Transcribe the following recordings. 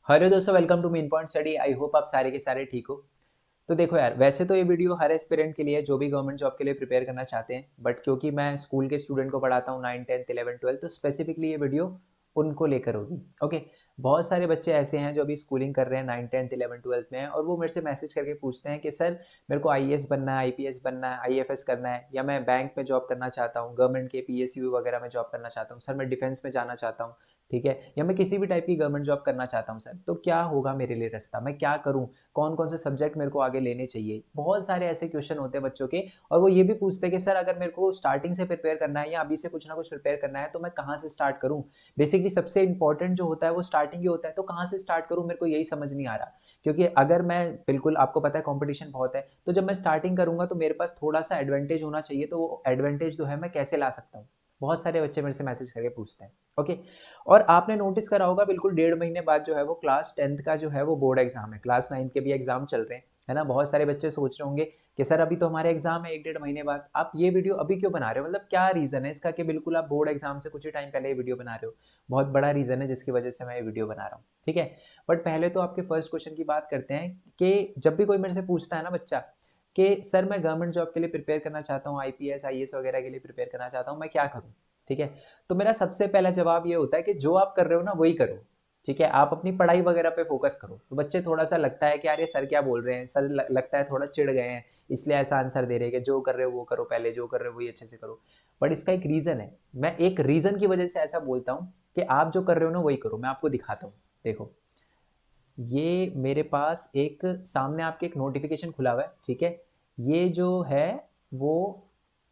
Hello दोस्तों, welcome to main point study. I hope आप सारे के सारे ठीक हो। तो देखो यार, वैसे तो ये वीडियो हर एस्पिरेंट के लिए है जो भी गवर्नमेंट जॉब के लिए प्रिपेयर करना चाहते हैं, बट क्योंकि मैं स्कूल के स्टूडेंट को पढ़ाता हूँ 9 10 11 12, तो स्पेसिफिकली ये वीडियो उनको लेकर होगी। ओके। बहुत सारे बच्चे ऐसे हैं जो अभी स्कूलिंग कर रहे हैं, 9 10 11 12 में हैं, और वो मेरे से मैसेज करके पूछते हैं कि सर मेरे को आईएएस बनना है, आईपीएस बनना है, आईएफएस करना है, या मैं बैंक में जॉब करना चाहता हूँ, गवर्नमेंट के पीएसयू वगैरह में जॉब करना चाहता हूँ, सर मैं डिफेंस में जाना चाहता हूँ, ठीक है, या मैं किसी भी टाइप की गवर्नमेंट जॉब करना चाहता हूँ सर, तो क्या होगा मेरे लिए रास्ता, मैं क्या करूँ, कौन कौन से सब्जेक्ट मेरे को आगे लेने चाहिए। बहुत सारे ऐसे क्वेश्चन होते हैं बच्चों के, और वो ये भी पूछते हैं कि सर अगर मेरे को स्टार्टिंग से प्रिपेयर करना है या अभी से कुछ ना कुछ प्रिपेयर करना है तो मैं कहाँ से स्टार्ट करूँ। बेसिकली सबसे इंपॉर्टेंट जो होता है वो स्टार्टिंग ही होता है, तो कहाँ से स्टार्ट करूँ मेरे को यही समझ नहीं आ रहा। क्योंकि अगर मैं, बिल्कुल आपको पता है कंपटीशन बहुत है, तो जब मैं स्टार्टिंग करूंगा तो मेरे पास थोड़ा सा एडवांटेज होना चाहिए, तो वो एडवांटेज जो है मैं कैसे ला सकता हूँ। बहुत सारे बच्चे मेरे से मैसेज करके पूछते हैं। ओके। और आपने नोटिस करा होगा, बिल्कुल 1.5 महीने बाद जो है वो क्लास 10th का जो है वो बोर्ड एग्जाम है, क्लास 9th के भी एग्जाम चल रहे हैं, है ना। बहुत सारे बच्चे सोच रहे होंगे कि सर अभी तो हमारे एग्जाम है 1 1.5 महीने बाद, आप ये वीडियो अभी क्यों बना रहे हो, मतलब क्या रीजन है इसका कि बिल्कुल आप बोर्ड एग्जाम से कुछ ही टाइम पहले ये वीडियो बना रहे हो। बहुत बड़ा रीजन है जिसकी वजह से मैं ये वीडियो बना रहा हूँ, ठीक है। बट पहले तो आपके फर्स्ट क्वेश्चन की बात करते हैं कि जब भी कोई मेरे से पूछता है ना बच्चा कि सर मैं गवर्नमेंट जॉब के लिए प्रिपेयर करना चाहता हूँ, आईपीएस आईएएस वगैरह के लिए प्रिपेयर करना चाहता हूँ, मैं क्या करूँ, ठीक है। तो मेरा सबसे पहला जवाब ये होता है कि जो आप कर रहे हो ना वही करो, ठीक है। आप अपनी पढ़ाई वगैरह पे फोकस करो। तो बच्चे थोड़ा सा लगता है कि यार ये सर क्या बोल रहे हैं, सर लगता है थोड़ा चिढ़ गए हैं, इसलिए ऐसा आंसर दे रहे हैं कि जो कर रहे हो वो करो, पहले जो कर रहे हो वही अच्छे से करो। बट इसका एक रीज़न है, मैं एक रीज़न की वजह से ऐसा बोलता हूँ कि आप जो कर रहे हो ना वही करो। मैं आपको दिखाता हूँ, देखो। ये मेरे पास एक सामने आपके एक नोटिफिकेशन खुला हुआ है, ठीक है। ये जो है वो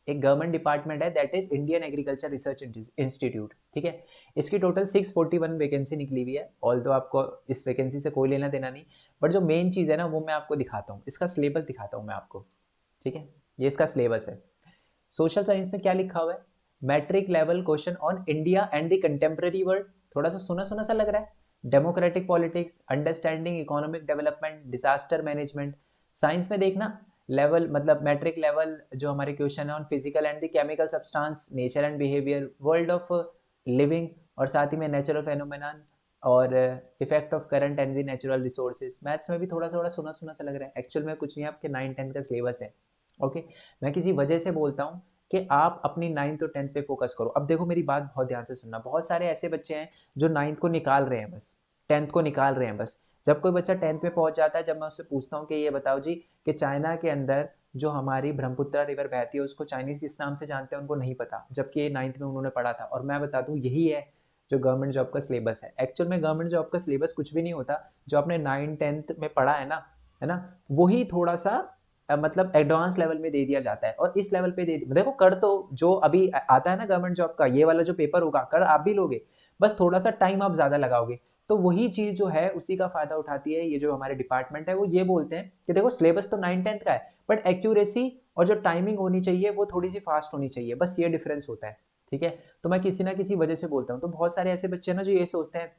एक गवर्नमेंट डिपार्टमेंट है, that is Indian agriculture research institute, ठीक है। इसकी टोटल 641 वैकेंसी निकली हुई है। ऑल तो आपको इस वैकेंसी से कोई लेना देना नहीं, बट जो मेन चीज़ है ना वो मैं आपको दिखाता हूँ, इसका सिलेबस दिखाता हूँ मैं आपको, ठीक है। ये इसका सिलेबस है। सोशल साइंस में क्या लिखा हुआ है, matric level question on India and the contemporary world, थोड़ा सा सुना सुना सा लग रहा है। Democratic politics, understanding economic development, disaster management. Science में देखना, लेवल मतलब मैट्रिक लेवल जो हमारे क्वेश्चन है on physical and the chemical substance, nature and behaviour, world of living, और साथ ही में नेचुरल फेनोमेनन, और effect of current and the natural resources. Maths में भी थोड़ा थोड़ा सुना सुना सा लग रहा है, एक्चुअल में कुछ नहीं, आपके 9 10 का सिलेबस है। ओके। मैं किसी वजह से बोलता हूँ कि आप अपनी 9th और 10th पे फोकस करो। अब देखो मेरी बात बहुत ध्यान से सुनना, बहुत सारे ऐसे बच्चे हैं जो 9th को निकाल रहे हैं बस, 10th को निकाल रहे हैं बस। जब कोई बच्चा 10th में पहुंच जाता है, जब मैं उससे पूछता हूँ कि ये बताओ जी कि चाइना के अंदर जो हमारी ब्रह्मपुत्रा रिवर बहती है उसको चाइनीज किस नाम से जानते हैं, उनको नहीं पता, जबकि ये 9th में उन्होंने पढ़ा था। और मैं बता दूं यही है जो गवर्नमेंट जॉब का सिलेबस है। एक्चुअल में गवर्नमेंट जॉब का सिलेबस कुछ भी नहीं होता, जो आपने 9 10th में पढ़ा है ना, वही थोड़ा सा मतलब एडवांस लेवल में दे दिया जाता है। और इस लेवल पे देखो, कर तो जो अभी आता है ना गवर्नमेंट जॉब का, ये वाला जो पेपर होगा कर आप भी लोगे, बस थोड़ा सा टाइम आप ज्यादा लगाओगे। तो वही चीज जो है उसी का फायदा उठाती है ये जो हमारे डिपार्टमेंट है, वो ये बोलते हैं कि देखो सिलेबस तो 9 10th का है, बट एक्यूरेसी और जो टाइमिंग होनी चाहिए वो थोड़ी सी फास्ट होनी चाहिए, बस ये डिफरेंस होता है, ठीक है। तो मैं किसी ना किसी वजह से बोलता हूँ। तो बहुत सारे ऐसे बच्चे हैं ना जो ये सोचते हैं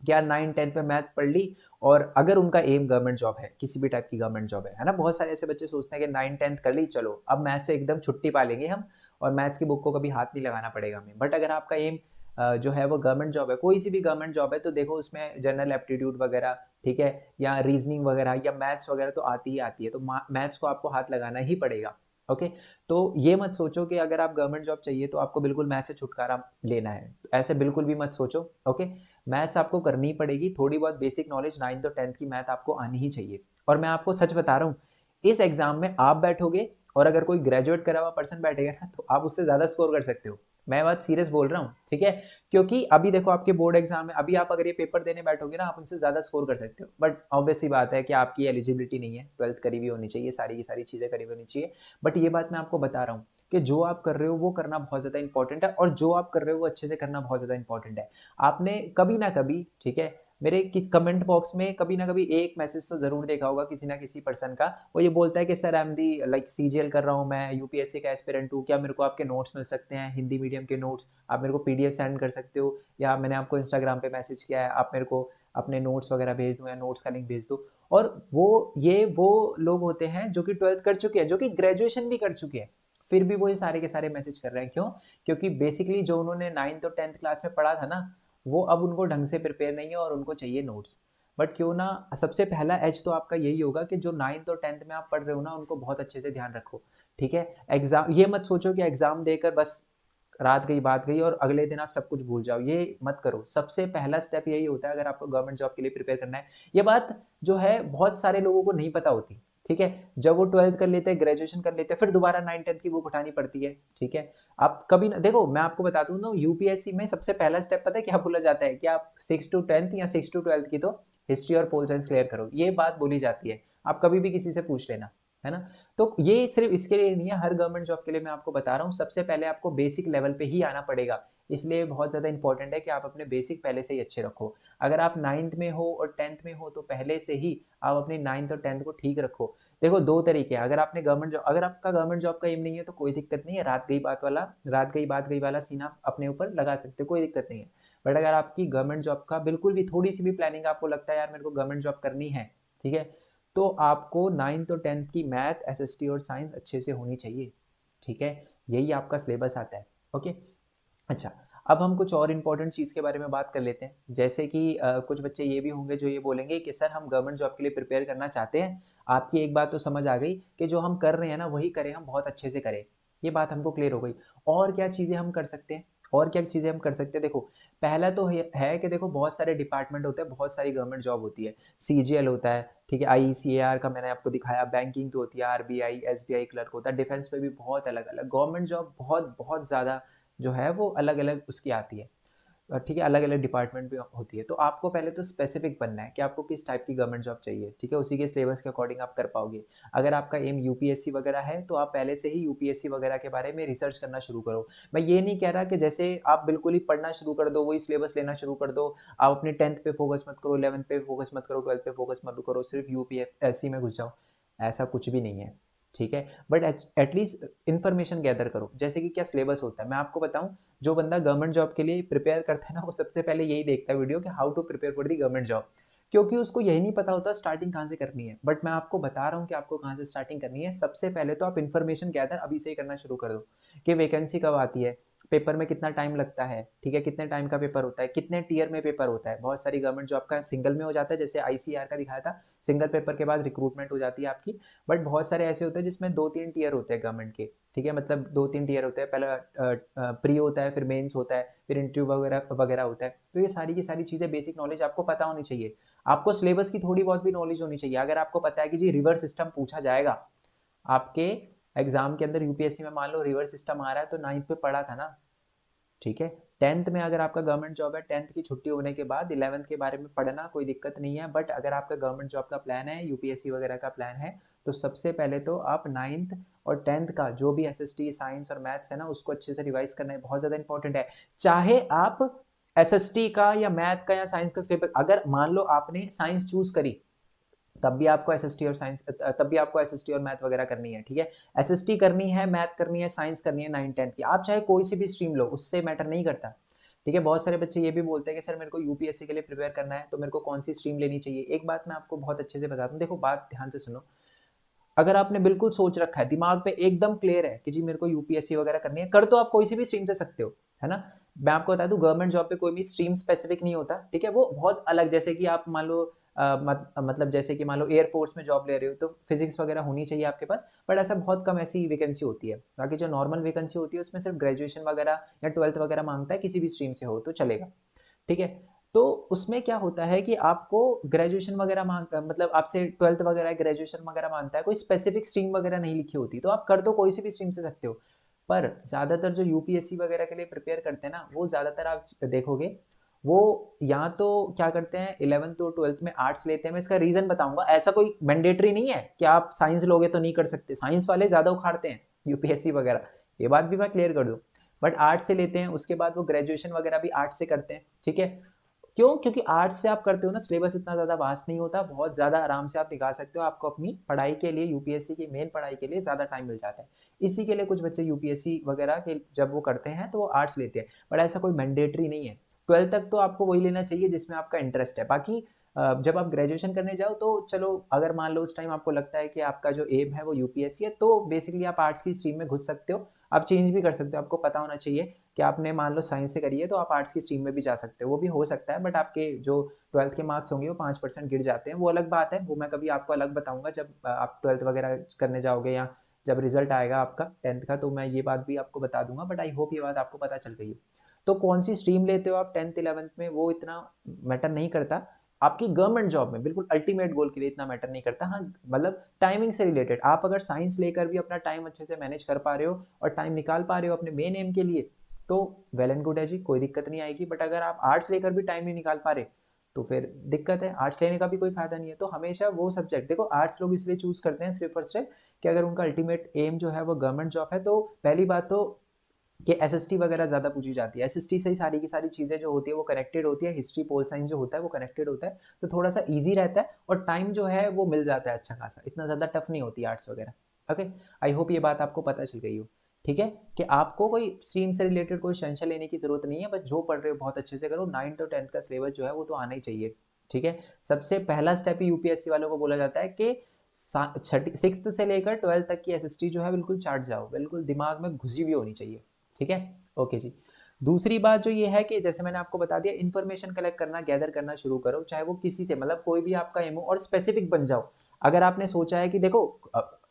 कि यार 9 10th में मैथ पढ़ ली, और अगर उनका एम गवर्नमेंट जॉब है, किसी भी टाइप की गवर्नमेंट जॉब है ना, बहुत सारे ऐसे बच्चे सोचते हैं कि 9 10th कर ली, चलो अब मैथ से एकदम छुट्टी पा लेंगे हम, और मैथ्स की बुक को कभी हाथ नहीं लगाना पड़ेगा हमें। बट अगर आपका एम जो है वो गवर्नमेंट जॉब है, कोई सी भी गवर्नमेंट जॉब है, तो देखो उसमें जनरल एप्टीट्यूड वगैरह, ठीक है, या रीजनिंग वगैरह या मैथ्स वगैरह तो आती ही आती है, तो मैथ्स को आपको हाथ लगाना ही पड़ेगा। ओके। तो ये मत सोचो कि अगर आप गवर्नमेंट जॉब चाहिए तो आपको बिल्कुल मैथ्स से छुटकारा लेना है, तो ऐसे बिल्कुल भी मत सोचो। ओके। मैथ्स आपको करनी ही पड़ेगी, थोड़ी बहुत बेसिक नॉलेज 9th और 10th की मैथ आपको आनी ही चाहिए। और मैं आपको सच बता रहा हूँ, इस एग्जाम में आप बैठोगे और अगर कोई ग्रेजुएट करा हुआ पर्सन बैठेगा ना, तो आप उससे ज्यादा स्कोर कर सकते हो। मैं बात सीरियस बोल रहा हूँ, ठीक है। क्योंकि अभी देखो आपके बोर्ड एग्जाम है, अभी आप अगर ये पेपर देने बैठोगे ना, आप उनसे ज्यादा स्कोर कर सकते हो। बट ऑब्वियस सी बात है कि आपकी एलिजिबिलिटी नहीं है, 12th करी हुई होनी चाहिए, सारी की सारी चीजें करी हुई होनी चाहिए। बट ये बात मैं आपको बता रहा हूँ कि जो आप कर रहे हो वो करना बहुत ज़्यादा इंपॉर्टेंट है, और जो आप कर रहे हो वो अच्छे से करना बहुत ज़्यादा इंपॉर्टेंट है। आपने कभी ना कभी, ठीक है, मेरे किस कमेंट बॉक्स में कभी ना कभी एक मैसेज तो जरूर देखा होगा किसी ना किसी पर्सन का, वो ये बोलता है कि sir I am the like CGL कर रहा हूँ, मैं यूपीएससी का एस्पिरेंट हूँ, क्या मेरे को आपके नोट्स मिल सकते हैं, हिंदी मीडियम के नोट्स, आप मेरे को पीडीएफ सेंड कर सकते हो, या मैंने आपको इंस्टाग्राम पे मैसेज किया है, आप मेरे को अपने नोट्स वगैरह भेज दो या नोट्स का लिंक भेज दो। और वो लोग होते हैं जो कि 12th कर चुके हैं, जो कि ग्रेजुएशन भी कर चुके हैं, फिर भी वो ये सारे के सारे मैसेज कर रहे हैं। क्यों? क्योंकि बेसिकली जो उन्होंने 9th और 10th क्लास में पढ़ा था ना, वो अब उनको ढंग से प्रिपेयर नहीं है और उनको चाहिए नोट्स। बट क्यों ना सबसे पहला एज तो आपका यही होगा कि जो 9th और 10th में आप पढ़ रहे हो ना उनको बहुत अच्छे से ध्यान रखो, ठीक है। एग्जाम ये मत सोचो कि एग्जाम देकर बस रात गई बात गई और अगले दिन आप सब कुछ भूल जाओ, ये मत करो। सबसे पहला स्टेप यही होता है अगर आपको गवर्नमेंट जॉब के लिए प्रिपेयर करना है। ये बात जो है बहुत सारे लोगों को नहीं पता होती, ठीक है। जब वो 12th कर लेते हैं, ग्रेजुएशन कर लेते हैं, फिर दोबारा 9th 10th की बुक उठानी पड़ती है, ठीक है। आप कभी ना देखो, मैं आपको बता दूं ना, यूपीएससी में सबसे पहला स्टेप पता है क्या बोला जाता है कि आप 6 to 10th या 6 to 12th की तो हिस्ट्री और पोल साइंस क्लियर करो, ये बात बोली जाती है। आप कभी भी किसी से पूछ लेना, है ना। तो ये सिर्फ इसके लिए नहीं है, हर गवर्नमेंट जॉब के लिए मैं आपको बता रहा हूँ, सबसे पहले आपको बेसिक लेवल पे ही आना पड़ेगा। इसलिए बहुत ज़्यादा इंपॉर्टेंट है कि आप अपने बेसिक पहले से ही अच्छे रखो। अगर आप 9th में हो और 10th में हो तो पहले से ही आप अपनी 9th और 10th को ठीक रखो। देखो दो तरीके हैं, अगर आपने गवर्नमेंट जॉब, अगर आपका गवर्नमेंट जॉब का एम नहीं है तो कोई दिक्कत नहीं है, रात गई वाला सीन आप अपने ऊपर लगा सकते हो, कोई दिक्कत नहीं है। बट अगर आपकी गवर्नमेंट जॉब का बिल्कुल भी थोड़ी सी भी प्लानिंग आपको लगता है यार मेरे को गवर्नमेंट जॉब करनी है, ठीक है, तो आपको 9th और 10th की मैथ, एसएसटी और साइंस अच्छे से होनी चाहिए, ठीक है। यही आपका सिलेबस आता है, ओके। अच्छा, अब हम कुछ और इम्पोर्टेंट चीज़ के बारे में बात कर लेते हैं। जैसे कि कुछ बच्चे ये भी होंगे जो ये बोलेंगे कि सर हम गवर्नमेंट जॉब के लिए प्रिपेयर करना चाहते हैं। आपकी एक बात तो समझ आ गई कि जो हम कर रहे हैं ना वही करें, हम बहुत अच्छे से करें। ये बात हमको क्लियर हो गई। और क्या चीज़ें हम कर सकते हैं? और क्या चीज़ें हम कर सकते हैं? देखो, पहला तो है कि देखो बहुत सारे डिपार्टमेंट होते हैं, बहुत सारी गवर्नमेंट जॉब होती है। सीजीएल होता है, ठीक है, आईसीएआर का मैंने आपको दिखाया, बैंकिंग की होती है, आरबीआई, एसबीआई क्लर्क होता है, डिफेंस में भी बहुत अलग-अलग गवर्नमेंट जॉब बहुत बहुत ज़्यादा जो है वो अलग-अलग उसकी आती है। ठीक है, अलग-अलग डिपार्टमेंट भी होती है। तो आपको पहले तो स्पेसिफिक बनना है कि आपको किस टाइप की गवर्नमेंट जॉब चाहिए, ठीक है? उसी के सिलेबस के अकॉर्डिंग आप कर पाओगे। अगर आपका एम यूपीएससी वगैरह है तो आप पहले से ही यूपीएससी वगैरह के बारे में रिसर्च करना शुरू करो। मैं ये नहीं कह रहा कि जैसे आप बिल्कुल ही पढ़ना शुरू कर दो, वही सिलेबस लेना शुरू कर दो, आप अपने 10th पे फोकस मत करो, 11th पे फोकस मत करो, 12th पे फोकस मत करो, सिर्फ यूपीएससी में घुस जाओ। ऐसा कुछ भी नहीं है, ठीक है? बट एटलीस्ट इन्फॉर्मेशन गैदर करो। जैसे कि क्या सिलेबस होता है, मैं आपको बताऊँ, जो बंदा गवर्नमेंट जॉब के लिए प्रिपेयर करता है ना वो सबसे पहले यही देखता है वीडियो कि how to prepare for the government job, क्योंकि उसको यही नहीं पता होता स्टार्टिंग कहाँ से करनी है। बट मैं आपको बता रहा हूँ कि आपको कहाँ से स्टार्टिंग करनी है। सबसे पहले तो आप इन्फॉर्मेशन गैदर अभी से ही करना शुरू कर दो कि वैकेंसी कब आती है, पेपर में कितना टाइम लगता है, ठीक है, कितने टाइम का पेपर होता है, कितने टीयर में पेपर होता है। बहुत सारी गवर्नमेंट जॉब का सिंगल में हो जाता है, जैसे आईसीआर का दिखाया था, सिंगल पेपर के बाद रिक्रूटमेंट हो जाती है आपकी। बट बहुत सारे ऐसे होते हैं जिसमें 2-3 टीयर होते हैं गवर्नमेंट के, ठीक है, मतलब 2-3 टीयर होते हैं। पहला प्री होता है, फिर मेंस होता है, फिर इंटरव्यू वगैरह वगैरह होता है। तो ये सारी की सारी चीज़ें बेसिक नॉलेज आपको पता होनी चाहिए। आपको सिलेबस की थोड़ी बहुत भी नॉलेज होनी चाहिए। अगर आपको पता है कि जी रिवर्स सिस्टम पूछा जाएगा आपके एग्जाम के अंदर, यूपीएससी में मान लो रिवर्स सिस्टम आ रहा है, तो 9th पे पढ़ा था ना, ठीक है। 10th में अगर आपका गवर्नमेंट जॉब है, 10th की छुट्टी होने के बाद 11th के बारे में पढ़ना कोई दिक्कत नहीं है। बट अगर आपका गवर्नमेंट जॉब का प्लान है, यूपीएससी वगैरह का प्लान है, तो सबसे पहले तो आप 9th और 10th का जो भी एसएसटी, साइंस और मैथ्स है ना उसको अच्छे से रिवाइज करना है, बहुत ज़्यादा इंपॉर्टेंट है। चाहे आप एसएसटी का या मैथ का या साइंस का सिलेबस, अगर मान लो आपने साइंस चूज करी तब भी आपको एसएसटी और साइंस, तब भी आपको एसएसटी और मैथ वगैरह करनी है, ठीक है। एसएसटी करनी है, मैथ करनी है, साइंस करनी है 9th 10th की, आप चाहे कोई सी भी स्ट्रीम लो, उससे मैटर नहीं करता, ठीक है। बहुत सारे बच्चे ये भी बोलते हैं कि सर मेरे को यूपीएससी के लिए प्रिपेयर करना है तो मेरे को कौन सी स्ट्रीम लेनी चाहिए। एक बात मैं आपको बहुत अच्छे से बताता हूँ, देखो बात ध्यान से सुनो। अगर आपने बिल्कुल सोच रखा है, दिमाग पे एकदम क्लियर है कि जी मेरे को यूपीएससी वगैरह करनी है, कर तो आप कोई सी भी स्ट्रीम से सकते हो, है ना। मैं आपको बता दूं गवर्नमेंट जॉब पे कोई भी स्ट्रीम स्पेसिफिक नहीं होता, ठीक है। वो बहुत अलग, जैसे कि आप मान लो मतलब जैसे कि मान लो एयरफोर्स में जॉब ले रहे हो तो फिजिक्स वगैरह होनी चाहिए आपके पास, बट ऐसा बहुत कम ऐसी वैकेंसी होती है। बाकी जो नॉर्मल वैकेंसी होती है उसमें सिर्फ ग्रेजुएशन वगैरह या 12th वगैरह मांगता है, किसी भी स्ट्रीम से हो तो चलेगा, ठीक है। तो उसमें क्या होता है कि आपको ग्रेजुएशन वगैरह मतलब आपसे 12th वगैरह ग्रेजुएशन वगैरह मांगता है, कोई स्पेसिफिक स्ट्रीम वगैरह नहीं लिखी होती, तो आप कर तो कोई सी भी स्ट्रीम से सकते हो। पर ज़्यादातर जो यूपीएससी वगैरह के लिए प्रिपेयर करते हैं ना, वो ज़्यादातर आप देखोगे वो या तो क्या करते हैं 11th और 12th में आर्ट्स लेते हैं। मैं इसका रीज़न बताऊंगा, ऐसा कोई मैंडेटरी नहीं है कि आप साइंस लोगे तो नहीं कर सकते, साइंस वाले ज़्यादा उखाड़ते हैं यूपीएससी वगैरह, ये बात भी मैं क्लियर कर दूँ। बट आर्ट्स से लेते हैं, उसके बाद वो ग्रेजुएशन वगैरह भी आर्ट्स से करते हैं, ठीक है। क्यों? क्योंकि आर्ट्स से आप करते हो ना, सिलेबस इतना ज़्यादा वास्ट नहीं होता, बहुत ज़्यादा आराम से आप निकाल सकते हो, आपको अपनी पढ़ाई के लिए, यूपीएससी की मेन पढ़ाई के लिए ज़्यादा टाइम मिल जाता है। इसी के लिए कुछ बच्चे यूपीएससी वगैरह के जब वो करते हैं तो वो आर्ट्स लेते हैं, बट ऐसा कोई मैंडेटरी नहीं है। 12th तक तो आपको वही लेना चाहिए जिसमें आपका इंटरेस्ट है। बाकी जब आप ग्रेजुएशन करने जाओ तो चलो, अगर मान लो उस टाइम आपको लगता है कि आपका जो एम है वो यूपीएससी है, तो बेसिकली आप आर्ट्स की स्ट्रीम में घुस सकते हो, आप चेंज भी कर सकते हो। आपको पता होना चाहिए कि आपने मान लो साइंस से करी है तो आप आर्ट्स की स्ट्रीम में भी जा सकते हो, वो भी हो सकता है, बट आपके जो 12th के मार्क्स होंगे वो 5% गिर जाते हैं, वो अलग बात है, वो मैं कभी आपको अलग बताऊंगा जब आप 12th वगैरह करने जाओगे या जब रिजल्ट आएगा आपका 10th का, तो मैं ये बात भी आपको बता दूंगा, बट आई होप ये बात आपको पता चल गई हो। तो कौन सी स्ट्रीम लेते हो आप 10th 11th में वो इतना मैटर नहीं करता, आपकी गवर्नमेंट जॉब में बिल्कुल अल्टीमेट गोल के लिए इतना मैटर नहीं करता। हाँ, मतलब टाइमिंग से रिलेटेड आप अगर साइंस लेकर भी अपना टाइम अच्छे से मैनेज कर पा रहे हो और टाइम निकाल पा रहे हो अपने मेन एम के लिए, तो वेल एंड गुड है जी, कोई दिक्कत नहीं आएगी। बट अगर आप आर्ट्स लेकर भी टाइम नहीं निकाल पा रहे तो फिर दिक्कत है, आर्ट्स लेने का भी कोई फायदा नहीं है। तो हमेशा वो सब्जेक्ट देखो, आर्ट्स लोग इसलिए चूज करते हैं सिर्फ और सिर्फ कि अगर उनका अल्टीमेट एम जो है वो गवर्नमेंट जॉब है, तो पहली बात तो कि एसएसटी वगैरह ज़्यादा पूछी जाती है, एसएसटी से ही सारी की सारी चीज़ें जो होती है वो कनेक्टेड होती है, हिस्ट्री पोल साइंस जो होता है वो कनेक्टेड होता है, तो थोड़ा सा ईजी रहता है और टाइम जो है वो मिल जाता है अच्छा खासा, इतना ज़्यादा टफ नहीं होती आर्ट्स वगैरह। ओके, आई होप ये बात आपको पता चल गई हो। ठीक है, कि आपको कोई स्ट्रीम से रिलेटेड कोई टेंशन लेने की जरूरत नहीं है, बस जो पढ़ रहे हो बहुत अच्छे से करो, 9th और 10th का सिलेबस जो है वो तो आना ही चाहिए। ठीक है, सबसे पहला स्टेप ही यूपीएससी वालों को बोला जाता है कि 6th से लेकर 12th तक की एसएसटी जो है बिल्कुल चाट जाओ, बिल्कुल दिमाग में घुसी हुई होनी चाहिए। ठीक है, ओके जी। दूसरी बात जो ये है कि जैसे मैंने आपको बता दिया, इन्फॉर्मेशन कलेक्ट करना, गैदर करना शुरू करो, चाहे वो किसी से, मतलब कोई भी आपका एम हो, और स्पेसिफिक बन जाओ। अगर आपने सोचा है कि देखो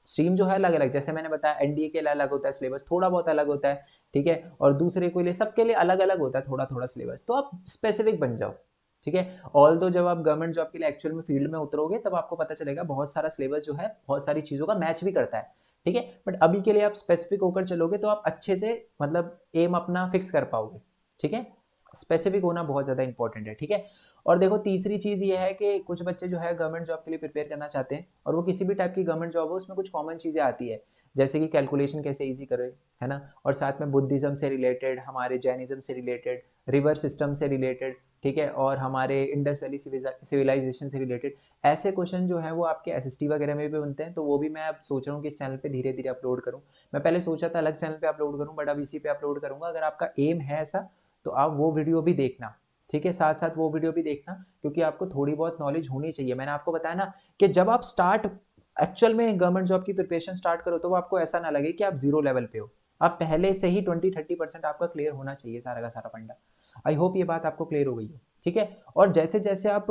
स्ट्रीम जो है अलग अलग, जैसे मैंने बताया एनडीए के लिए अलग होता है सिलेबस, थोड़ा बहुत अलग होता है, ठीक है, और दूसरे के लिए, सबके लिए अलग अलग होता है थोड़ा थोड़ा सिलेबस, तो आप स्पेसिफिक बन जाओ। ठीक है, ऑल दो जब आप गवर्नमेंट जॉब के लिए एक्चुअल में फील्ड में उतरोगे तब आपको पता चलेगा बहुत सारा सिलेबस जो है बहुत सारी चीज़ों का मैच भी करता है। ठीक है, बट अभी के लिए आप स्पेसिफिक होकर चलोगे तो आप अच्छे से मतलब एम अपना फिक्स कर पाओगे। ठीक है, स्पेसिफिक होना बहुत ज़्यादा इंपॉर्टेंट है। ठीक है, और देखो तीसरी चीज़ ये है कि कुछ बच्चे जो है गवर्नमेंट जॉब के लिए प्रिपेयर करना चाहते हैं, और वो किसी भी टाइप की गवर्नमेंट जॉब हो उसमें कुछ कॉमन चीज़ें आती है, जैसे कि कैलकुलेशन कैसे ईजी करें, है ना, और साथ में बुद्धिज्म से रिलेटेड, हमारे जैनिज्म से रिलेटेड, रिवर सिस्टम से रिलेटेड, ठीक है, और हमारे इंडस वैली सिविलाइजेशन से रिलेटेड ऐसे क्वेश्चन जो है वो आपके एसएसटी वगैरह में भी बनते हैं। तो वो भी मैं अब सोच रहा हूँ कि इस चैनल पे धीरे धीरे अपलोड करूँ। मैं पहले सोचा था अलग चैनल पे अपलोड करूँ, बट अब इसी पे अपलोड करूँगा। अगर आपका एम है ऐसा तो आप वो वीडियो भी देखना। ठीक है, साथ साथ वो वीडियो भी देखना, क्योंकि आपको थोड़ी बहुत नॉलेज होनी चाहिए। मैंने आपको बताया ना कि जब आप स्टार्ट एक्चुअल में गवर्नमेंट जॉब की प्रिपरेशन स्टार्ट करो तो वो आपको ऐसा ना लगे कि आप जीरो लेवल पे हो, आप पहले से ही 20-30% आपका क्लियर होना चाहिए सारा का सारा फंडा। आई होप ये बात आपको क्लियर हो गई हो। ठीक है, और जैसे जैसे आप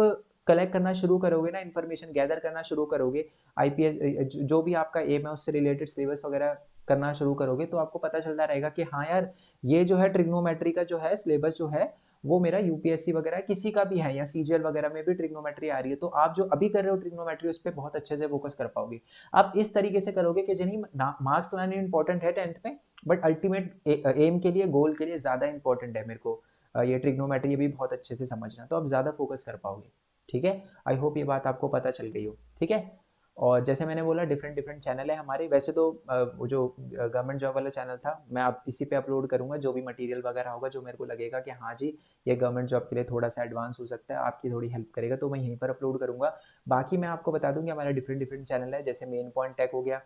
कलेक्ट करना शुरू करोगे ना, इन्फॉर्मेशन गैदर करना शुरू करोगे, आईपीएस जो भी आपका एम है उससे रिलेटेड सिलेबस वगैरह करना शुरू करोगे, तो आपको पता चलता रहेगा कि हाँ यार, ये जो है ट्रिग्नोमेट्री का जो है सिलेबस जो है वो मेरा यूपीएससी वगैरह किसी का भी है, या सीजीएल वगैरह में भी ट्रिग्नोमेट्री आ रही है, तो आप जो अभी कर रहे हो ट्रिग्नोमेट्री उस पर बहुत अच्छे से फोकस कर पाओगे। आप इस तरीके से करोगे कि जिन्हें मार्क्स लाने इंपॉर्टेंट है 10th में, बट अल्टीमेट एम के लिए, गोल के लिए ज़्यादा इंपॉर्टेंट है मेरे को ये ट्रिग्नोमेट्री भी बहुत अच्छे से समझना, तो आप ज़्यादा फोकस कर पाओगे। ठीक है, आई होप ये बात आपको पता चल गई हो। ठीक है, और जैसे मैंने बोला डिफरेंट डिफरेंट चैनल है हमारे, वैसे तो वो जो गवर्नमेंट जॉब वाला चैनल था मैं आप इसी पे अपलोड करूंगा, जो भी मटेरियल वगैरह होगा जो मेरे को लगेगा कि हाँ जी ये गवर्नमेंट जॉब के लिए थोड़ा सा एडवांस हो सकता है, आपकी थोड़ी हेल्प करेगा, तो मैं यहीं पर अपलोड करूंगा। बाकी मैं आपको बता दूँ कि हमारा डिफरेंट डिफरेंट चैनल है, जैसे मेन पॉइंट टेक हो गया,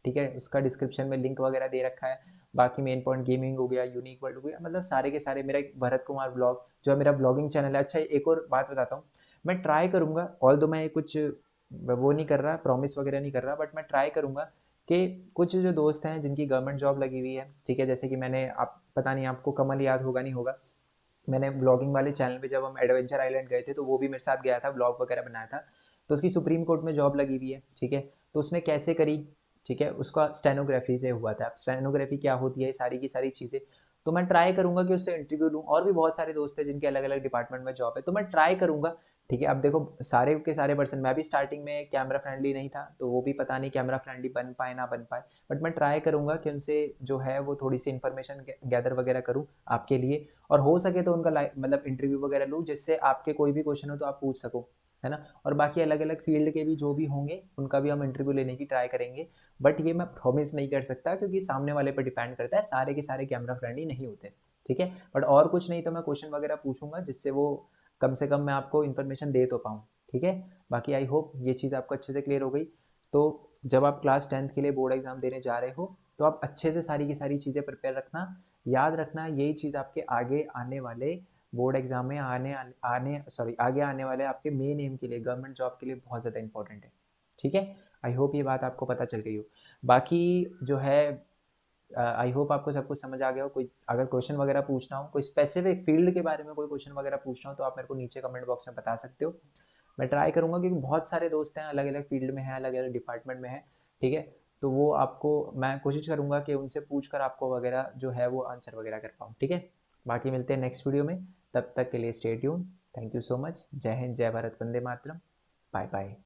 ठीक है, उसका डिस्क्रिप्शन में लिंक वगैरह दे रखा है। बाकी मेन पॉइंट गेमिंग हो गया, यूनिक वर्ल्ड हो गया, मतलब सारे के सारे, मेरा एक भरत कुमार ब्लॉग जो है मेरा ब्लॉगिंग चैनल है। अच्छा, एक और बात बताता हूँ, मैं ट्राई करूंगा, ऑल दो मैं कुछ वो नहीं कर रहा, प्रॉमिस वगैरह नहीं कर रहा, बट मैं ट्राई करूंगा कि कुछ जो दोस्त हैं जिनकी गवर्नमेंट जॉब लगी हुई है, ठीक है, जैसे कि मैंने, आप पता नहीं आपको कमल याद होगा नहीं होगा, मैंने ब्लॉगिंग वाले चैनल पे जब हम एडवेंचर आइलैंड गए थे तो वो भी मेरे साथ गया था, ब्लॉग वगैरह बनाया था, तो उसकी सुप्रीम कोर्ट में जॉब लगी हुई है। ठीक है, तो उसने कैसे करी, ठीक है, उसका स्टेनोग्राफी से हुआ था। स्टेनोग्राफी क्या होती है, सारी की सारी चीज़ें, तो मैं ट्राई करूंगा कि उससे इंटरव्यू लूँ, और भी बहुत सारे दोस्त हैं जिनके अलग अलग डिपार्टमेंट में जॉब है, तो मैं ट्राई करूंगा। ठीक है, अब देखो सारे के सारे पर्सन, मैं भी स्टार्टिंग में कैमरा फ्रेंडली नहीं था, तो वो भी पता नहीं कैमरा फ्रेंडली बन पाए ना बन पाए, बट मैं ट्राई करूंगा कि उनसे जो है वो थोड़ी सी इन्फॉर्मेशन गैदर वगैरह करूँ आपके लिए, और हो सके तो उनका मतलब इंटरव्यू वगैरह लूँ, जिससे आपके कोई भी क्वेश्चन हो तो आप पूछ सको, है ना, और बाकी अलग अलग फील्ड के भी जो भी होंगे उनका भी हम इंटरव्यू लेने की ट्राई करेंगे। बट ये मैं प्रॉमिस नहीं कर सकता, क्योंकि सामने वाले पर डिपेंड करता है, सारे के सारे कैमरा फ्रेंडली नहीं होते। ठीक है, बट और कुछ नहीं तो मैं क्वेश्चन वगैरह पूछूंगा, जिससे वो कम से कम मैं आपको इन्फॉर्मेशन दे तो पाऊँ। ठीक है, बाकी आई होप ये चीज़ आपको अच्छे से क्लियर हो गई। तो जब आप क्लास 10th के लिए बोर्ड एग्जाम देने जा रहे हो तो आप अच्छे से सारी की सारी चीज़ें प्रिपेयर रखना, याद रखना, यही चीज़ आपके आगे आने वाले बोर्ड एग्जाम में आगे आने वाले आपके मेन एम के लिए, गवर्नमेंट जॉब के लिए बहुत ज़्यादा इंपॉर्टेंट है। ठीक है, आई होप ये बात आपको पता चल गई हो। बाकी जो है आई होप आपको सब कुछ समझ आ गया हो। कोई अगर क्वेश्चन वगैरह पूछना हो, कोई स्पेसिफिक फील्ड के बारे में कोई क्वेश्चन वगैरह पूछना हो, तो आप मेरे को नीचे कमेंट बॉक्स में बता सकते हो। मैं ट्राई करूँगा, क्योंकि बहुत सारे दोस्त हैं, अलग अलग फील्ड में हैं, अलग अलग डिपार्टमेंट में हैं, ठीक है। तो वो आपको मैं कोशिश करूँगा कि उनसे पूछ कर आपको वगैरह जो है वो आंसर वगैरह कर पाऊँ, ठीक है। बाकी मिलते हैं नेक्स्ट वीडियो में, तब तक के लिए stay tuned. Thank you so much. जय हिंद, जय भारत, वंदे मातरम। Bye bye.